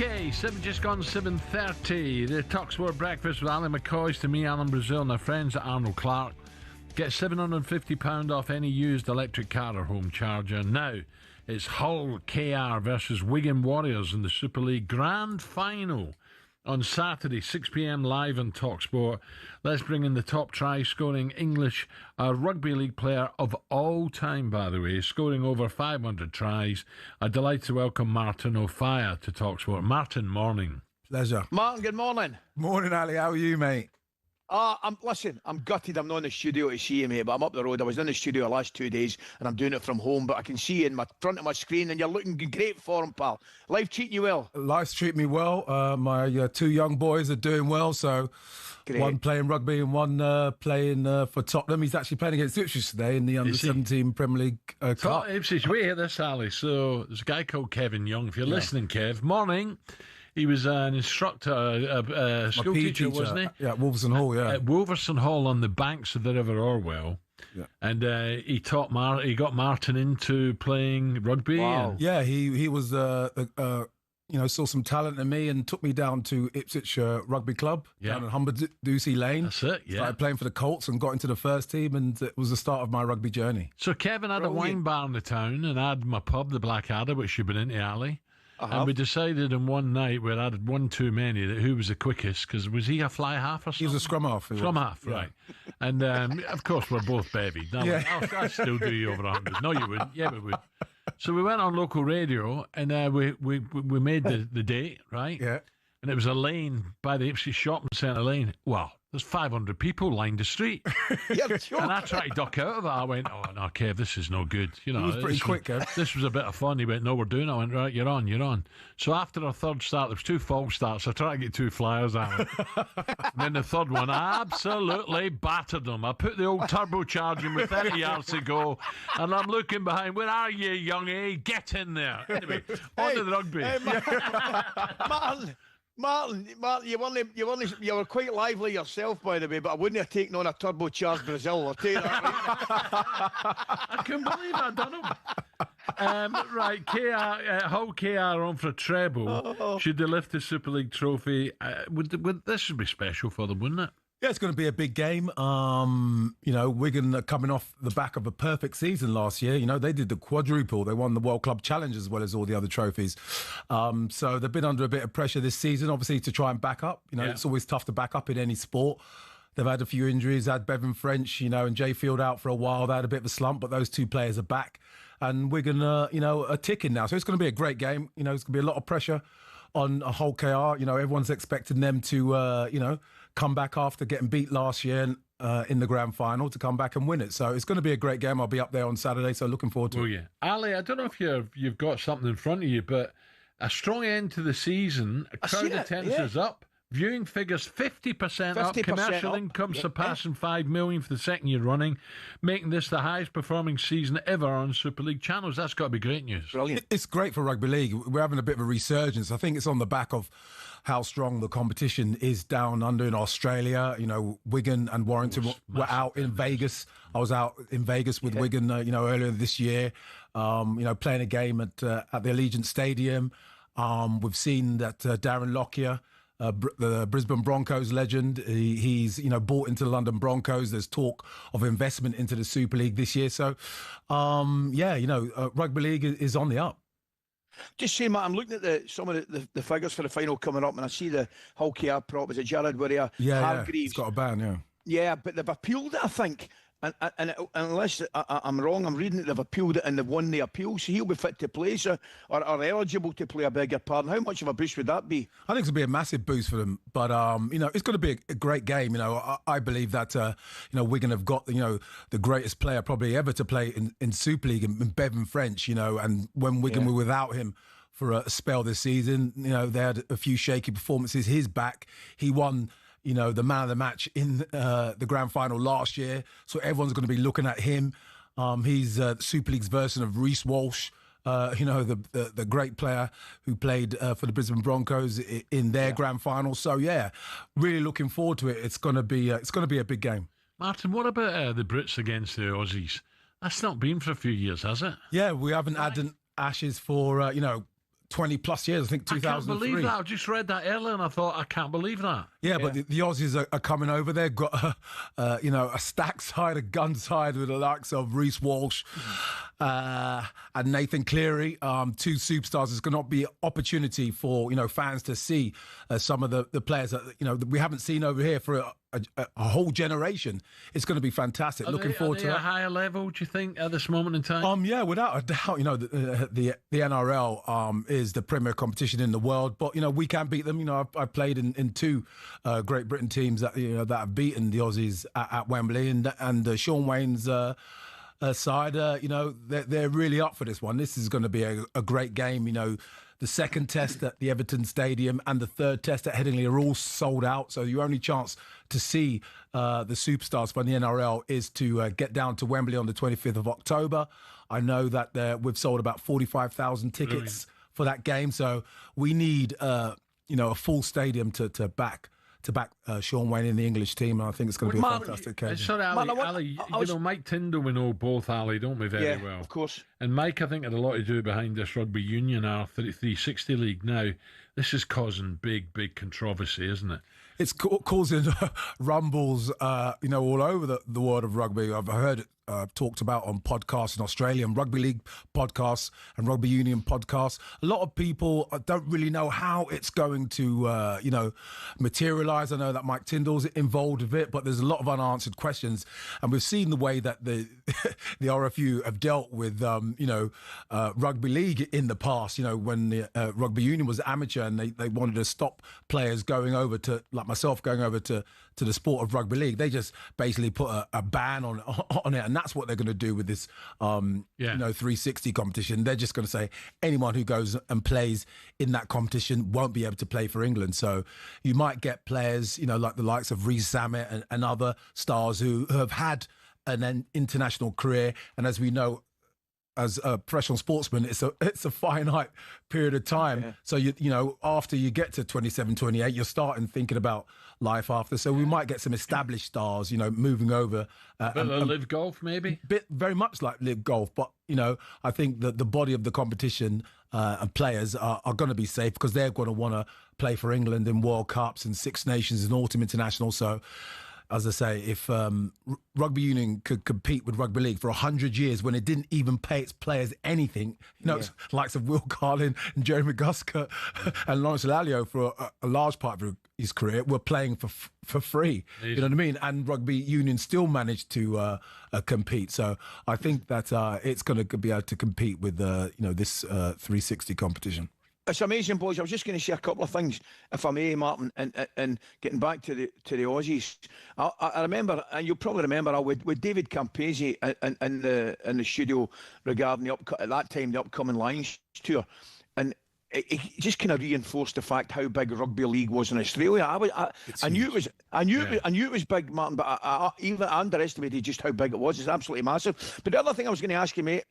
Okay, just gone 7:30. The Talksport Breakfast with Alan McCoist and me, Alan Brazil, and our friends at Arnold Clark. Get £750 off any used electric car or home charger. Now, it's Hull KR versus Wigan Warriors in the Super League Grand Final on Saturday, 6 p.m. live on Talksport. Let's bring in the top try-scoring English rugby league player of all time, by the way, scoring over 500 tries. A delight to welcome Martin O'Fire to Talksport. Martin, morning. Pleasure. Martin, good morning. Morning, Ali. How are you, mate? I'm gutted I'm not in the studio to see you, mate, but I'm up the road. I was in the studio the last 2 days and I'm doing it from home, but I can see you in front of my screen and you're looking great form, pal. Life treating you well? Life's treating me well. My two young boys are doing well, so great. One playing rugby and one playing for Tottenham. He's actually playing against Ipswich today in the Under-17 Premier League Cup. Ipswich, we hear this, Ali. So there's a guy called Kevin Young. If you're listening, Kev, morning. He was an instructor, a school teacher, wasn't he? Yeah, at Wolverson Hall, yeah. At Wolverson Hall on the banks of the River Orwell. Yeah. And he got Martin into playing rugby. Wow. Yeah, he was, saw some talent in me and took me down to Ipswich Rugby Club down at Humberdew Lane. That's it, yeah. Started playing for the Colts and got into the first team, and it was the start of my rugby journey. So Kevin had a wine bar in the town, and I had my pub, the Blackadder, which you've been into, Ali. And we decided in one night we had one too many that who was the quickest, because was he a fly half or something? He was a scrum half. Scrum half, right. And of course we're both bevied. I'd still do you over 100. No, you wouldn't. Yeah, we would. So we went on local radio and we made the date, right? Yeah. And it was a lane by the Ipswich Shopping Centre lane. Well, there's 500 people lined the street. And I tried to duck out of it. I went, oh, no, Kev, this is no good. You know, it was pretty quick, Kev. This was a bit of fun. He went, no, we're doing it. I went, right, you're on. So after our third start, there was 2 false starts. I tried to get 2 flyers out. And then the third one, I absolutely battered them. I put the old turbocharger in with 30 yards to go, and I'm looking behind. Where are you, young A? Get in there. Anyway, on to the rugby. Martin, you were quite lively yourself, by the way, but I wouldn't have taken on a turbocharged Brazil. I'll tell you that right. I couldn't believe I'd done them. Right, Hull KR on for a treble. Should they lift the Super League trophy? This would be special for them, wouldn't it? Yeah, it's going to be a big game. Wigan are coming off the back of a perfect season last year. They did the quadruple. They won the World Club Challenge as well as all the other trophies. So they've been under a bit of pressure this season, obviously, to try and back up. It's always tough to back up in any sport. They've had a few injuries, had Bevan French, and Jay Field out for a while. They had a bit of a slump, but those 2 players are back. And Wigan, are ticking now. So it's going to be a great game. It's going to be a lot of pressure on a Hull KR. Everyone's expecting them to, come back after getting beat last year in the grand final to come back and win it. So it's going to be a great game. I'll be up there on Saturday, so looking forward to it. Yeah. Ali, I don't know if you've got something in front of you, but a strong end to the season. Crowd attendance is up. Viewing figures 50% up. Commercial income surpassing 5 million for the second year running, making this the highest performing season ever on Super League channels. That's got to be great news. Brilliant. It's great for rugby league. We're having a bit of a resurgence. I think it's on the back of how strong the competition is down under in Australia. Wigan and Warrington were out in Vegas. I was out in Vegas with Wigan, earlier this year, playing a game at the Allegiant Stadium. We've seen that Darren Lockyer, the Brisbane Broncos legend, he's bought into the London Broncos. There's talk of investment into the Super League this year. So, rugby league is on the up. Just say, Matt, I'm looking at some of the figures for the final coming up, and I see the Hull KR prop. Is it Jared Warrior? Hargreaves? He's got a ban, yeah. Yeah, but they've appealed it, I think. And unless I'm wrong, I'm reading that they've appealed it and they've won the appeal, so he'll be fit to play, or eligible to play, I beg your pardon. How much of a boost would that be? I think it's going to be a massive boost for them, but it's going to be a great game. I believe that Wigan have got the greatest player probably ever to play in Super League, in Bevan French. And when Wigan were without him for a spell this season, they had a few shaky performances. He's back. He won the man of the match in the grand final last year. So everyone's going to be looking at him. He's Super League's version of Reece Walsh, the great player who played for the Brisbane Broncos in their grand final. So, really looking forward to it. It's going to be a big game. Martin, what about the Brits against the Aussies? That's not been for a few years, has it? Yeah, we haven't had an Ashes for, 20 plus years. I think 2003. I can't believe that. I just read that earlier and I thought, I can't believe that. Yeah, but the Aussies are coming over there. Got a stack side, a gun side with the likes of Reece Walsh and Nathan Cleary, two superstars. It's going to be an opportunity for fans to see some of the players that that we haven't seen over here for a whole generation. It's going to be fantastic. Looking forward to it. At a higher level, do you think, at this moment in time? Yeah, without a doubt. The NRL is the premier competition in the world, but we can beat them. I've played in two Great Britain teams that that have beaten the Aussies at Wembley, and Sean Wayne's side. They're really up for this one. This is going to be a great game. The second test at the Everton Stadium and the third test at Headingley are all sold out. So your only chance to see the superstars from the NRL is to get down to Wembley on the 25th of October. I know that we've sold about 45,000 tickets for that game. So we need a full stadium to back Sean Wayne in the English team, and I think it's going to be a fantastic occasion. Sorry, Ali, Mike Tyndall, we know both, Ali, don't we, very well? Of course. And Mike, I think, had a lot to do behind this Rugby Union, our 360 League now. This is causing big controversy, isn't it? It's causing rumbles, all over the world of rugby. I've heard it talked about on podcasts in Australia, and Rugby League podcasts and Rugby Union podcasts. A lot of people don't really know how it's going to, materialise. I know that Mike Tyndall's involved with it, but there's a lot of unanswered questions. And we've seen the way that the RFU have dealt with, Rugby League in the past, when the Rugby Union was amateur and they wanted to stop players going over to, like myself, going over to the sport of rugby league. They just basically put a ban on it, and that's what they're going to do with this 360 competition. They're just going to say anyone who goes and plays in that competition won't be able to play for England. So you might get players, like the likes of Reece Zammit and other stars who have had an international career, and as we know, as a professional sportsman, it's a finite period of time. Yeah. So after you get to 27, 28, you're starting thinking about life after. So we might get some established stars, moving over. Live golf, maybe. Very much like live golf, but I think that the body of the competition and players are going to be safe because they're going to want to play for England in World Cups and Six Nations and Autumn International. So, as I say, if Rugby Union could compete with Rugby League for 100 years when it didn't even pay its players anything, likes of Will Carlin and Jeremy Guscott and Lawrence Lalio for a large part of his career were playing for free. You know what I mean? And Rugby Union still managed to compete. So I think that it's going to be able to compete with this 360 competition. It's amazing, boys. I was just going to say a couple of things, if I may, Martin, and getting back to the Aussies. I remember, and you'll probably remember, with David Campese in the studio regarding at that time the upcoming Lions tour, and it just kind of reinforced the fact how big rugby league was in Australia. I knew it was big, Martin, but I even underestimated just how big it was. It's absolutely massive. But the other thing I was going to ask you, mate.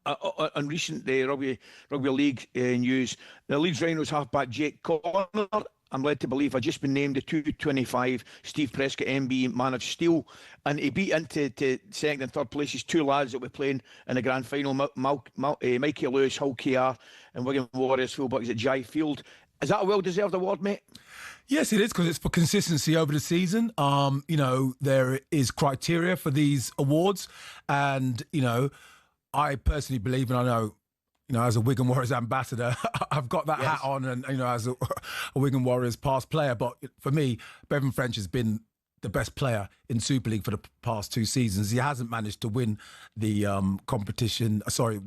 On recent Rugby League news, the Leeds Rhinos halfback Jake Connor, I'm led to believe, had just been named the 225 Steve Prescott MB Man of Steel, and he beat into second and third places two lads that were playing in the grand final, Mikey Lewis, Hull KR, and Wigan Warriors fullbacks at Jai Field. Is that a well-deserved award, mate? Yes, it is, because it's for consistency over the season. There is criteria for these awards, and I personally believe, and I know, as a Wigan Warriors ambassador, I've got that hat on, and as a Wigan Warriors past player. But for me, Bevan French has been the best player in Super League for the past two seasons. He hasn't managed to win the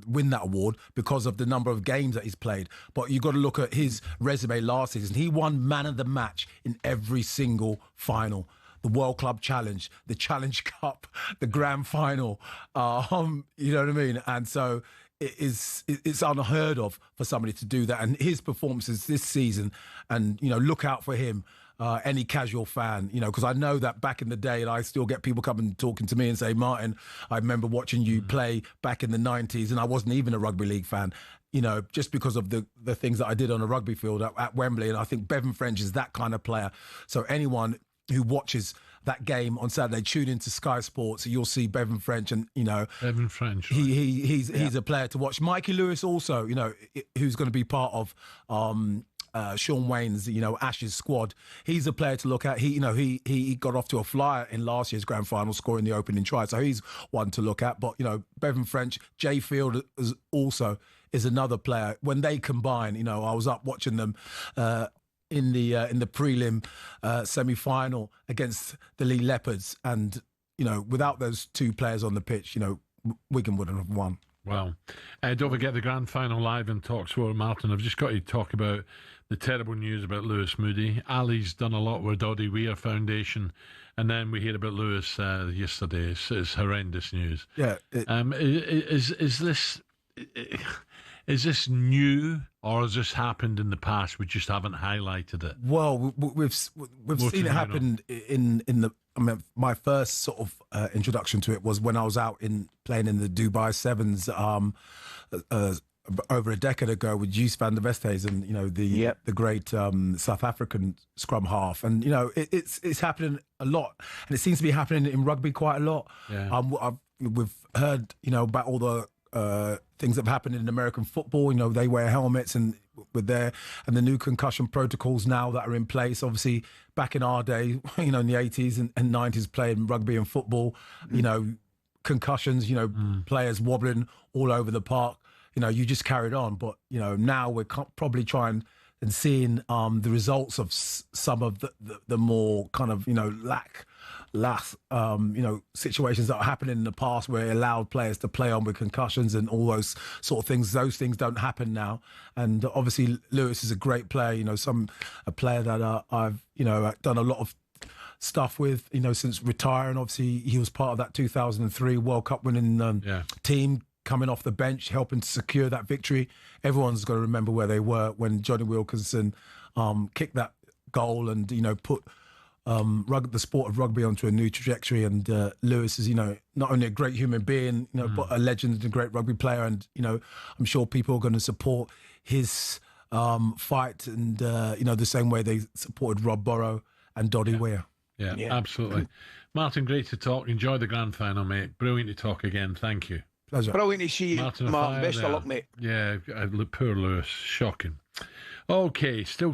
win that award because of the number of games that he's played. But you've got to look at his resume last season. He won man of the match in every single final. The World Club Challenge, the Challenge Cup, the Grand Final. You know what I mean? And so it's unheard of for somebody to do that. And his performances this season, and look out for him. Any casual fan, because I know that back in the day, and I still get people coming talking to me and say, Martin, I remember watching you play back in the 90s, and I wasn't even a rugby league fan. Just because of the things that I did on a rugby field at Wembley. And I think Bevan French is that kind of player. So anyone who watches that game on Saturday, tune into Sky Sports. You'll see Bevan French, and Bevan French. Right. He's a player to watch. Mikey Lewis also, who's going to be part of Sean Wayne's, Ashes squad. He's a player to look at. He got off to a flyer in last year's grand final, scoring the opening try. So he's one to look at. But Bevan French, Jay Field is another player. When they combine, I was up watching them in the prelim semi-final against the Lee Leopards, and without those two players on the pitch, Wigan wouldn't have won. Wow. Don't forget the grand final live in Talksport, Martin. I've just got to talk about the terrible news about Lewis Moody. Ali's done a lot with Doddy Weir Foundation, and then we hear about Lewis yesterday. It's horrendous news. Yeah. Is this new, or has this happened in the past? We just haven't highlighted it. Well, we've seen it happen in the. I mean, my first sort of introduction to it was when I was out playing in the Dubai Sevens over a decade ago with Juice van der Vesthuizen, the great South African scrum half, and it's happening a lot, and it seems to be happening in rugby quite a lot. Yeah. We've heard about all the things that have happened in American football. They wear helmets and the new concussion protocols now that are in place. Obviously, back in our day, in the 80s and 90s, playing rugby and football, concussions, players wobbling all over the park. You just carried on. But, now we're probably trying and seeing the results of some of the more kind of, situations that are happening in the past where it allowed players to play on with concussions and all those sort of things. Those things don't happen now. And obviously Lewis is a great player, a player that I've, done a lot of stuff with, since retiring. Obviously he was part of that 2003 World Cup winning team, coming off the bench, helping to secure that victory. Everyone's got to remember where they were when Johnny Wilkinson kicked that goal and, put the sport of rugby onto a new trajectory. And Lewis is, not only a great human being, but a legend and a great rugby player. And, I'm sure people are going to support his fight and, the same way they supported Rob Burrow and Doddy Weir. Yeah, absolutely. Martin, great to talk. Enjoy the grand final, mate. Brilliant to talk again. Thank you. Pleasure. Brilliant to see you, Martin. Best of luck, mate. Yeah, poor Lewis. Shocking. Okay, still